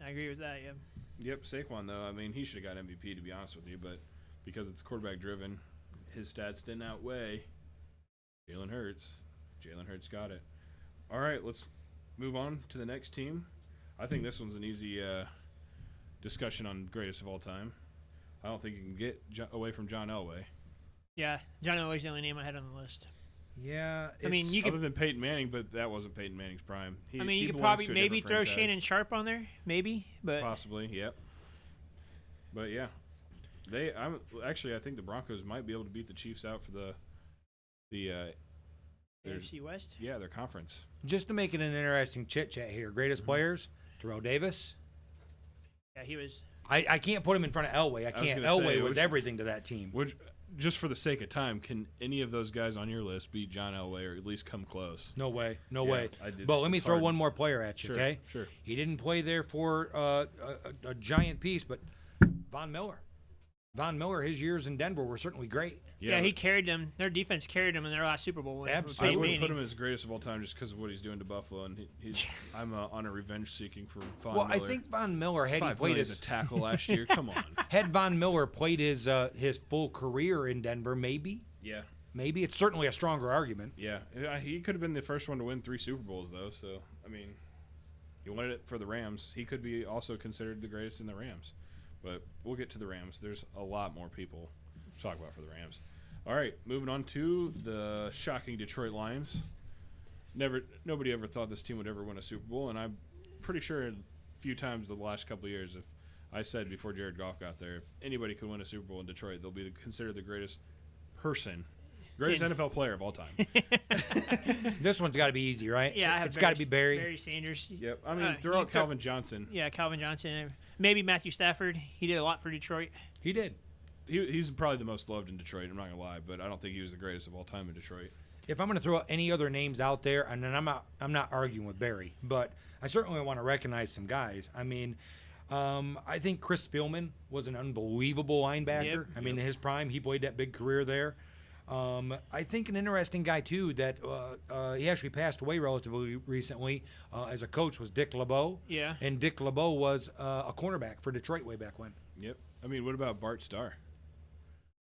I agree with that, yeah. Yep, Saquon, though, he should have got MVP, to be honest with you, but because it's quarterback-driven, his stats didn't outweigh Jalen Hurts. Jalen Hurts got it. All right, let's move on to the next team. I think this one's an easy discussion on greatest of all time. I don't think you can get away from John Elway. Yeah, John Elway's the only name I had on the list. Yeah, you could, other than Peyton Manning, but that wasn't Peyton Manning's prime. You could probably maybe throw Shannon Sharp on there, but possibly, yep. But yeah, I think the Broncos might be able to beat the Chiefs out for the AFC West. Yeah, their conference. Just to make it an interesting chit chat here, greatest players: Terrell Davis. Yeah, he was. I can't put him in front of Elway. I can't. Elway was everything to that team. Just for the sake of time, can any of those guys on your list beat John Elway or at least come close? No way. But let me throw one more player at you, okay? Sure. He didn't play there for a giant piece, but Von Miller. Von Miller, his years in Denver were certainly great. Yeah, he carried them. Their defense carried them in their last Super Bowl win. Absolutely. I wouldn't put him as greatest of all time just because of what he's doing to Buffalo, and I'm on a revenge seeking for Von Miller. Well, I think Von Miller had he played as a tackle last year. Come on. Had Von Miller played his full career in Denver, maybe. Yeah. Maybe it's certainly a stronger argument. Yeah, he could have been the first one to win 3 Super Bowls, though. So he wanted it for the Rams. He could be also considered the greatest in the Rams. But we'll get to the Rams. There's a lot more people to talk about for the Rams. All right, moving on to the shocking Detroit Lions. Nobody ever thought this team would ever win a Super Bowl, and I'm pretty sure a few times the last couple of years, if I said before Jared Goff got there, if anybody could win a Super Bowl in Detroit, they'll be considered the greatest NFL player of all time. This one's got to be easy, right? Yeah, it's got to be Barry. Barry Sanders. Yep. Throw out Calvin Johnson. Yeah, Calvin Johnson. Maybe Matthew Stafford. He did a lot for Detroit. He did. He's probably the most loved in Detroit. I'm not gonna lie, but I don't think he was the greatest of all time in Detroit. If I'm going to throw out any other names out there, and then I'm not arguing with Barry, but I certainly want to recognize some guys. I think Chris Spielman was an unbelievable linebacker. Yep. In his prime, he played that big career there. I think an interesting guy, too, that he actually passed away relatively recently as a coach was Dick LeBeau. Yeah. And Dick LeBeau was a cornerback for Detroit way back when. Yep. What about Bart Starr?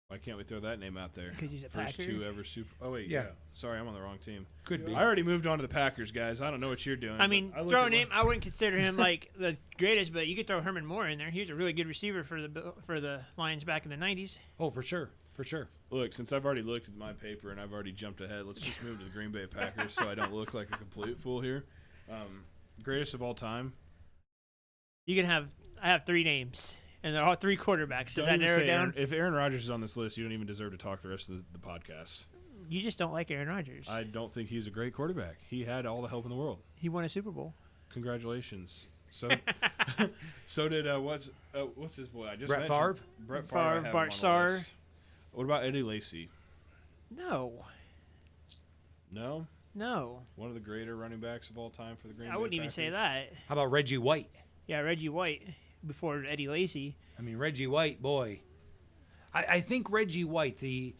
Why can't we throw that name out there? Because he's a First Packer. 2 ever Super. Oh wait, yeah. Sorry, I'm on the wrong team. Could be. I already moved on to the Packers, guys. I don't know what you're doing. Throw a name. I wouldn't consider him like the greatest, but you could throw Herman Moore in there. He was a really good receiver for the Lions back in the '90s. Oh, for sure. Look, since I've already looked at my paper and I've already jumped ahead, let's just move to the Green Bay Packers so I don't look like a complete fool here. Greatest of all time. I have 3 names. And they're all 3 quarterbacks. Does that narrow it down? If Aaron Rodgers is on this list, you don't even deserve to talk the rest of the podcast. You just don't like Aaron Rodgers. I don't think he's a great quarterback. He had all the help in the world. He won a Super Bowl. Congratulations. So did what's his boy? I just Brett Favre. Brett Favre. Bart Starr. What about Eddie Lacy? No. No. One of the greater running backs of all time for the Green Bay I wouldn't even Packers? say that. How about Reggie White? Yeah, Reggie White before Eddie Lacy. Reggie White, boy. I think Reggie White, the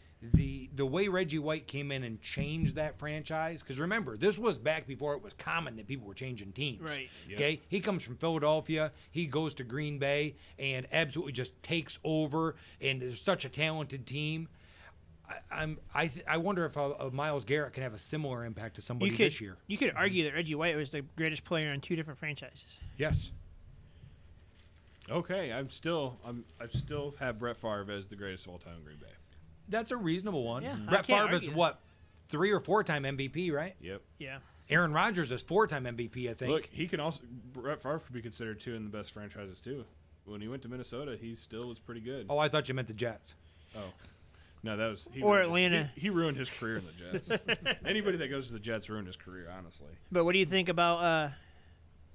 way Reggie White came in and changed that franchise, because remember, this was back before it was common that people were changing teams. Right. Yep. Okay? He comes from Philadelphia. He goes to Green Bay and absolutely just takes over, and is such a talented team. I wonder if a Myles Garrett can have a similar impact to somebody this year. You could argue that Reggie White was the greatest player on 2 different franchises. Yes. Okay, I still have Brett Favre as the greatest of all time in Green Bay. That's a reasonable one. Yeah, I Brett can't Favre is argue. what, 3 or 4-time MVP, right? Yep. Yeah. Aaron Rodgers is 4-time MVP, I think. Look, he can also Brett Favre could be considered two in the best franchises too. When he went to Minnesota, he still was pretty good. Oh, I thought you meant the Jets. Oh. No, that was Or Atlanta. He ruined his career in the Jets. Anybody that goes to the Jets ruined his career, honestly. But what do you think about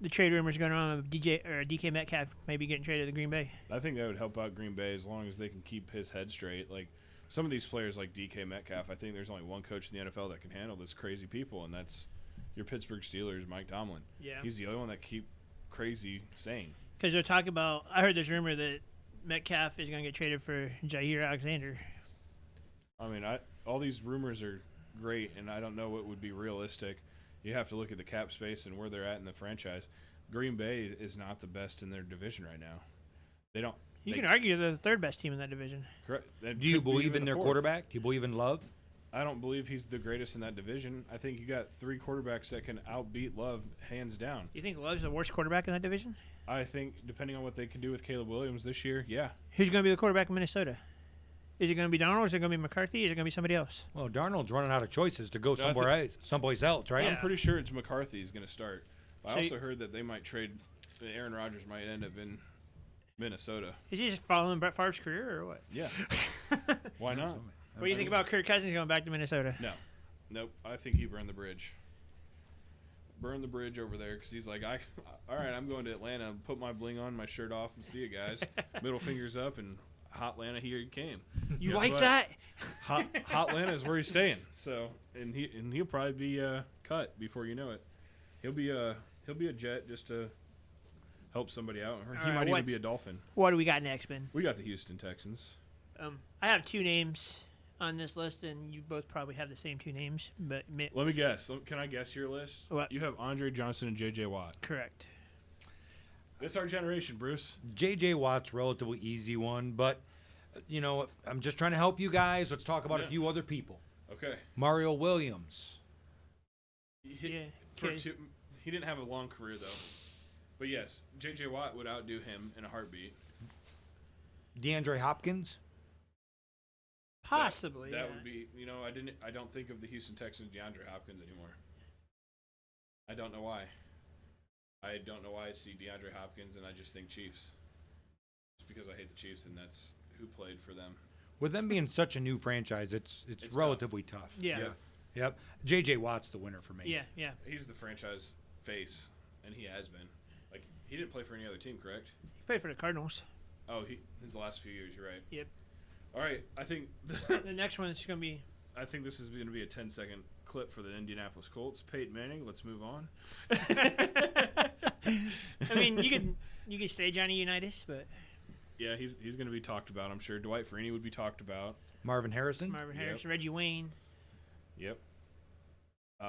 the trade rumors going on of DK Metcalf maybe getting traded to Green Bay? I think that would help out Green Bay as long as they can keep his head straight. Like some of these players, like DK Metcalf, I think there's only one coach in the NFL that can handle this crazy people, and that's your Pittsburgh Steelers, Mike Tomlin. Yeah. He's the only one that keep crazy sane. Because they're talking about, I heard this rumor that Metcalf is going to get traded for Jair Alexander. I mean, all these rumors are great, and I don't know what would be realistic. You have to look at the cap space and where they're at in the franchise. Green Bay is not the best in their division right now. They don't. You can argue they're the 3rd best team in that division. Correct. Do you believe in their quarterback? Do you believe in Love? I don't believe he's the greatest in that division. I think you got 3 quarterbacks that can outbeat Love hands down. You think Love's the worst quarterback in that division? I think depending on what they can do with Caleb Williams this year, yeah. Who's going to be the quarterback in Minnesota? Is it going to be Darnold? Is it going to be McCarthy? Is it going to be somebody else? Well, Darnold's running out of choices to go someplace else, right? Yeah. I'm pretty sure it's McCarthy is going to start. But So I also heard that they might trade. Aaron Rodgers might end up in Minnesota. Is he just following Brett Favre's career or what? Yeah. Why not? What do you think about Kirk Cousins going back to Minnesota? No. Nope. I think he burned the bridge. Burn the bridge over there because he's like, all right, I'm going to Atlanta. Put my bling on, my shirt off, and see you guys. Middle fingers up, and hot Atlanta, here he came. You Guess like what? that? Hot Atlanta is where he's staying. So, and he'll probably be cut before you know it. He'll be a Jet just to help somebody out. Or he right, might even be a Dolphin. What do we got next, Ben? We got the Houston Texans. I have 2 names on this list, and you both probably have the same 2 names. But Let me guess. Can I guess your list? What? You have Andre Johnson and J.J. Watt. correct. It's our generation, Bruce. J.J. Watt's relatively easy one, but, I'm just trying to help you guys. Let's talk about a few other people. Okay. Mario Williams. Yeah. He didn't have a long career, though. But, yes, J.J. Watt would outdo him in a heartbeat. DeAndre Hopkins. Possibly. That would be, I don't think of the Houston Texans DeAndre Hopkins anymore. I don't know why. I don't know why I see DeAndre Hopkins and I just think Chiefs. Just because I hate the Chiefs and that's who played for them. With them being such a new franchise, it's relatively tough. Yeah. Yep. J.J. Watt's the winner for me. Yeah. He's the franchise face, and he has been. Like, he didn't play for any other team, correct? He played for the Cardinals. Oh, his last few years, you're right. Yep. All right, I think The next one is going to be. I think this is going to be a 10-second clip for the Indianapolis Colts. Peyton Manning, let's move on. I mean, you could say Johnny Unitas, but Yeah, he's going to be talked about, I'm sure. Dwight Freeney would be talked about. Marvin Harrison. Harrison, Reggie Wayne. Yep.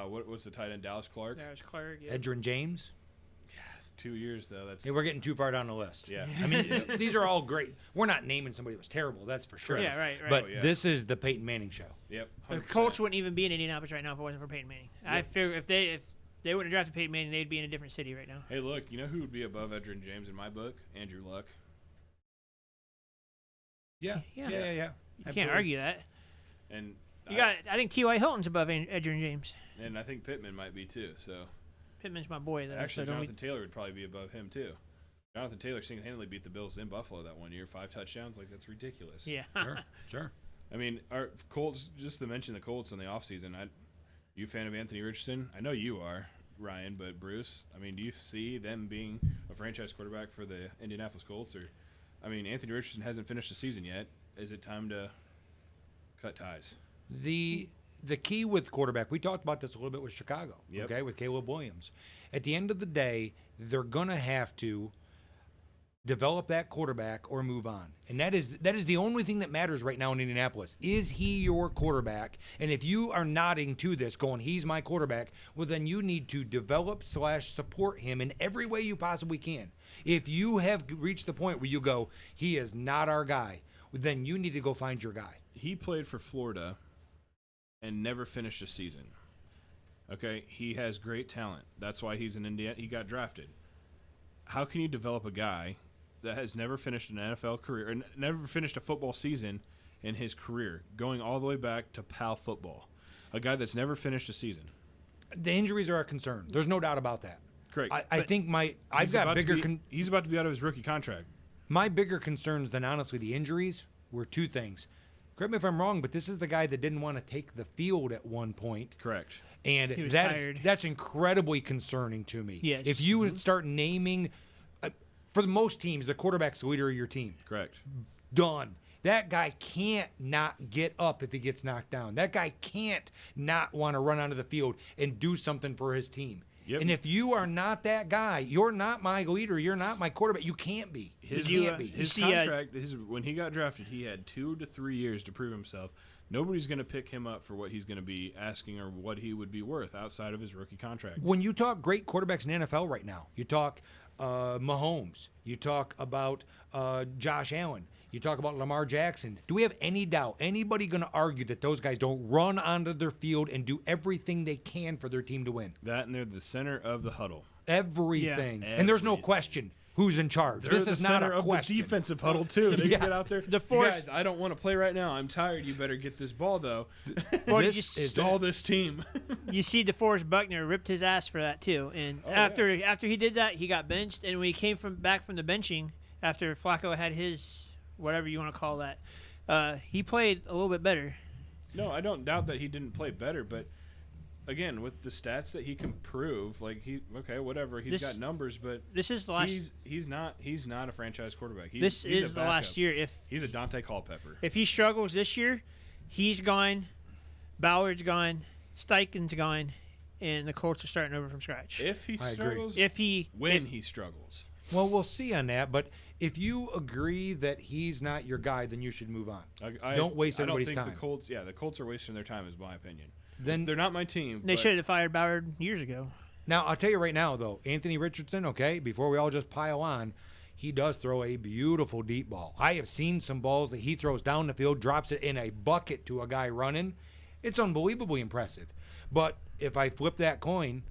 What's the tight end? Dallas Clark? There's Clark. Yep. Edgerrin James. 2 years, though. That's Hey, we're getting too far down the list. Yeah. I mean, these are all great. We're not naming somebody that was terrible, that's for sure. Yeah, right. But Oh, yeah. this is the Peyton Manning show. Yep. The 100%. Colts wouldn't even be in Indianapolis right now if it wasn't for Peyton Manning. I figure if they wouldn't have drafted Peyton Manning, they'd be in a different city right now. Hey, look, you know who would be above Edgerrin James in my book? Andrew Luck. Yeah. Yeah. You You can't argue that. And I think T.Y. Hilton's above Edgerrin James. and I think Pittman might be too. So Pittman's my boy, though. actually, so Jonathan Taylor would probably be above him too. Jonathan Taylor single-handedly beat the Bills in Buffalo that 1 year, 5 touchdowns. Like, that's ridiculous. Yeah. Sure. I mean, our Colts. Just to mention the Colts in the offseason, you a fan of Anthony Richardson? I know you are, Ryan, but Bruce. I mean, do you see them being a franchise quarterback for the Indianapolis Colts? Or, I mean, Anthony Richardson hasn't finished the season yet. Is it time to cut ties? The key with quarterback, we talked about this a little bit with Chicago, Yep. okay, with Caleb Williams. At the end of the day, they're going to have to Develop that quarterback or move on. And that is the only thing that matters right now in Indianapolis. Is he your quarterback? And if you are nodding to this, going, he's my quarterback, well, then you need to develop/support him in every way you possibly can. If you have reached the point where you go, he is not our guy, then you need to go find your guy. He played for Florida and never finished a season. Okay, he has great talent. That's why he's in Indiana. He got drafted. How can you develop a guy that has never finished an NFL career and never finished a football season in his career, going all the way back to PAL football? A guy that's never finished a season. The injuries are a concern. There's no doubt about that. Correct. I think I've got bigger. He's about to be out of his rookie contract. My bigger concerns than honestly the injuries were two things. Correct me if I'm wrong, but this is the guy that didn't want to take the field at one point. Correct. And He was that's tired. incredibly concerning to me. Yes. If you would start naming, for the most teams, the quarterback's the leader of your team. Correct. Done. That guy can't not get up if he gets knocked down. That guy can't not want to run onto the field and do something for his team. Yep. And if you are not that guy, you're not my leader, you're not my quarterback. You can't be. His see, contract, when he got drafted, he had 2 to 3 years to prove himself. Nobody's going to pick him up for what he's going to be asking or what he would be worth outside of his rookie contract. When you talk great quarterbacks in the NFL right now, you talk Mahomes, you talk about Josh Allen, you talk about Lamar Jackson. Do we have any doubt, anybody going to argue that those guys don't run onto their field and do everything they can for their team to win? That, and they're the center of the huddle. Everything. Yeah. And there's no question who's in charge. They're This the is not center a of question. the defensive huddle, too. They can get out there. The "You force- guys, I don't want to play right now. I'm tired. You better get this ball, though." Well, This just is Stall this team. You see, DeForest Buckner ripped his ass for that too, and after he did that, he got benched. And when he came back from the benching after Flacco had his whatever you want to call that, he played a little bit better. No, I don't doubt that he didn't play better, but again, with the stats that he can prove, like whatever, he's got numbers, but This is the last. he's not a franchise quarterback. This he's is a the last backup. year. He's a Dante Culpepper. If he struggles this year, he's gone. Ballard's gone. Steichen's gone, and the Colts are starting over from scratch. If he I agree. struggles, If he struggles. Well, we'll see on that, but if you agree that he's not your guy, then you should move on. Don't waste everybody's I don't think time. the Colts are wasting their time, is my opinion. Then They're not my team. they but should have fired Ballard years ago. Now, I'll tell you right now, though, Anthony Richardson, okay, before we all just pile on, he does throw a beautiful deep ball. I have seen some balls that he throws down the field, drops it in a bucket to a guy running. It's unbelievably impressive. But if I flip that coin,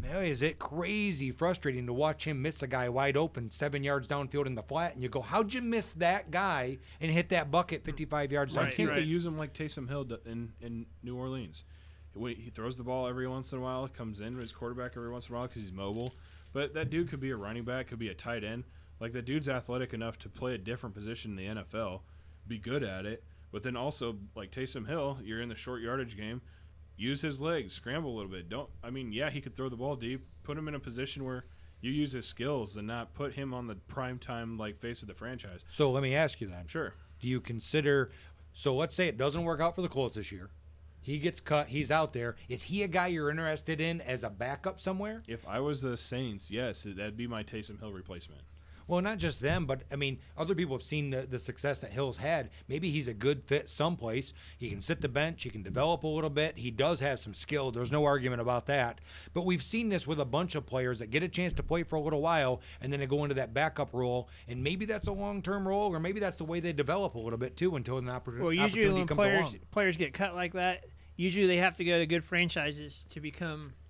man, is it crazy frustrating to watch him miss a guy wide open 7 yards downfield in the flat, and you go, how'd you miss that guy and hit that bucket 55 yards Why downfield? can't they use him like Taysom Hill in New Orleans? He throws the ball every once in a while, comes in as quarterback every once in a while because he's mobile. But that dude could be a running back, could be a tight end. Like, that dude's athletic enough to play a different position in the NFL, be good at it. But then also, like Taysom Hill, you're in the short yardage game. Use his legs, scramble a little bit. He could throw the ball deep. Put him in a position where you use his skills and not put him on the prime time face of the franchise. So let me ask you then. Sure. Do you consider – so let's say it doesn't work out for the Colts this year. He gets cut. He's out there. Is he a guy you're interested in as a backup somewhere? If I was the Saints, yes, that'd be my Taysom Hill replacement. Well, not just them, but, I mean, other people have seen the success that Hill's had. Maybe he's a good fit someplace. He can sit the bench. He can develop a little bit. He does have some skill. There's no argument about that. But we've seen this with a bunch of players that get a chance to play for a little while, and then they go into that backup role. And maybe that's a long-term role, or maybe that's the way they develop a little bit, too, until an opportunity usually when comes along. players get cut like that, usually they have to go to good franchises to become –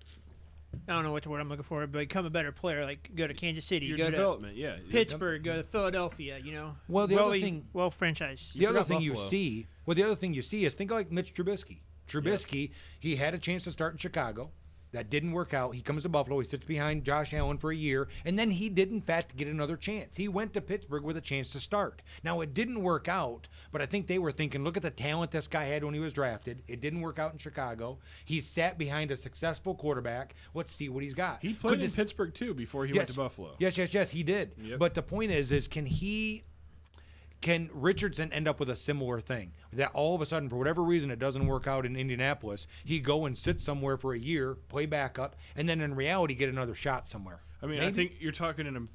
I don't know what the word I'm looking for, but become a better player. Like go to Kansas City, Your go development, to yeah. Pittsburgh, go to Philadelphia. Well, the other thing, franchise. the other forgot thing you Buffalo. see, is think of like Mitch Trubisky. Trubisky, he had a chance to start in Chicago. That didn't work out. He comes to Buffalo. He sits behind Josh Allen for a year, and then he did, in fact, get another chance. He went to Pittsburgh with a chance to start. Now, it didn't work out, but I think they were thinking, look at the talent this guy had when he was drafted. It didn't work out in Chicago. He sat behind a successful quarterback. Let's see what he's got. He played in Pittsburgh, too, before he went to Buffalo. Yes, he did. Yep. But the point is can Richardson end up with a similar thing? That all of a sudden, for whatever reason, it doesn't work out in Indianapolis, he go and sit somewhere for a year, play backup, and then in reality get another shot somewhere. I mean, Maybe. I think you're talking in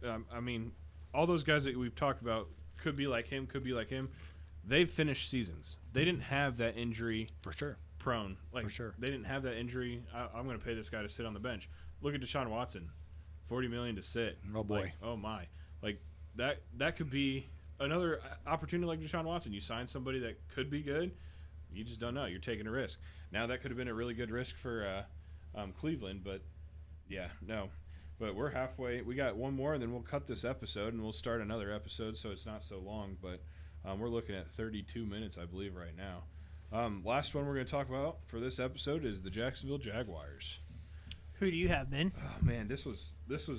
I mean, all those guys that we've talked about could be like him, They've finished seasons. They didn't have that injury For sure. prone. Like, For sure. They didn't have that injury. I'm going to pay this guy to sit on the bench. Look at Deshaun Watson, $40 million to sit. Oh, boy. Like, oh my. Like that could be another opportunity like Deshaun Watson. You sign somebody that could be good. You just don't know. You're taking a risk. Now that could have been a really good risk for Cleveland, but yeah, no. But we're halfway. We got one more, and then we'll cut this episode, and we'll start another episode so it's not so long. But we're looking at 32 minutes, I believe, right now. Last one we're going to talk about for this episode is the Jacksonville Jaguars. Who do you have, Ben? Oh man, this was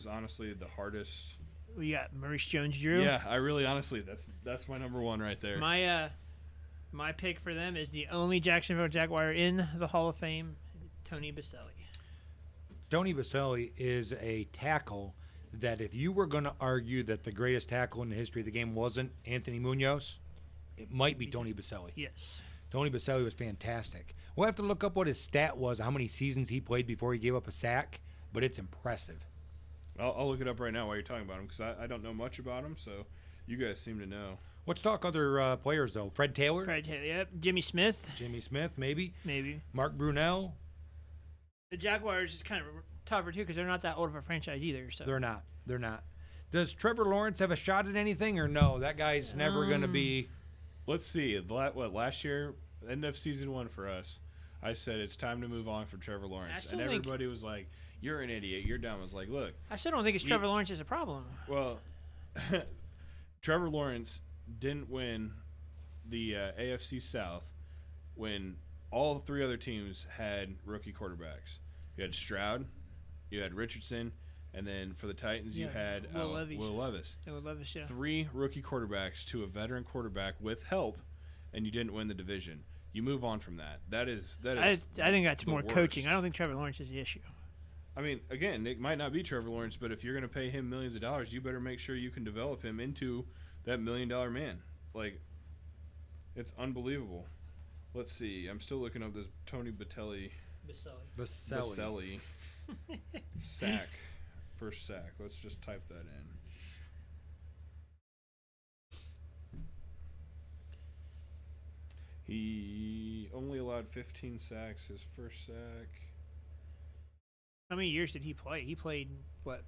honestly the hardest. We got Maurice Jones-Drew. Yeah, I really honestly that's my number one right there. My pick for them is the only Jacksonville Jaguar in the Hall of Fame, Tony Baselli. Tony Baselli is a tackle that if you were going to argue that the greatest tackle in the history of the game wasn't Anthony Munoz, it might be Tony Baselli. Yes. Tony Baselli was fantastic. We'll have to look up what his stat was, how many seasons he played before he gave up a sack, but it's impressive. I'll look it up right now while you're talking about him because I don't know much about him, so you guys seem to know. Let's talk other players, though. Fred Taylor? Yep. Jimmy Smith. Jimmy Smith, maybe. Maybe. Mark Brunell. The Jaguars is kind of tougher, too, because they're not that old of a franchise either. So They're not. Does Trevor Lawrence have a shot at anything, or no? That guy's never going to be... Let's see. Last year, end of season 1 for us, I said it's time to move on from Trevor Lawrence. And everybody was like, you're an idiot. You're dumb. I was like, look. I still don't think it's Trevor Lawrence is a problem. Well, Trevor Lawrence didn't win the AFC South when all 3 other teams had rookie quarterbacks. You had Stroud, you had Richardson, and then for the Titans you had Will Levis. Yeah, Will Levis, yeah. 3 rookie quarterbacks to a veteran quarterback with help, and you didn't win the division. You move on from that. That is. I think that's more worst. coaching. I don't think Trevor Lawrence is the issue. I mean, again, it might not be Trevor Lawrence, but if you're going to pay him millions of dollars, you better make sure you can develop him into that $1 million man. Like, it's unbelievable. Let's see. I'm still looking up this Tony Baselli. Sack. First sack. Let's just type that in. He only allowed 15 sacks. His first sack. How many years did he play? He played, what?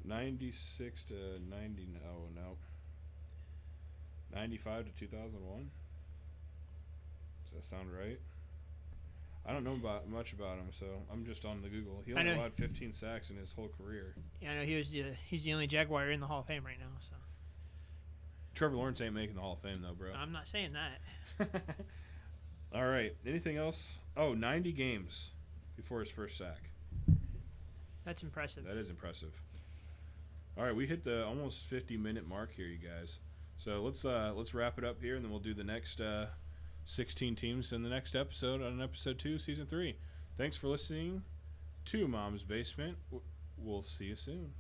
96 to 90. Oh, no. 95 to 2001. Does that sound right? I don't know much about him, so I'm just on the Google. He only allowed 15 sacks in his whole career. Yeah, I know he's the only Jaguar in the Hall of Fame right now. So Trevor Lawrence ain't making the Hall of Fame, though, bro. I'm not saying that. All right. Anything else? Oh, 90 games before his first sack. That's impressive. That is impressive. All right, we hit the almost 50-minute mark here, you guys. So let's wrap it up here, and then we'll do the next 16 teams in the next episode on episode 2, season 3. Thanks for listening to Mom's Basement. We'll see you soon.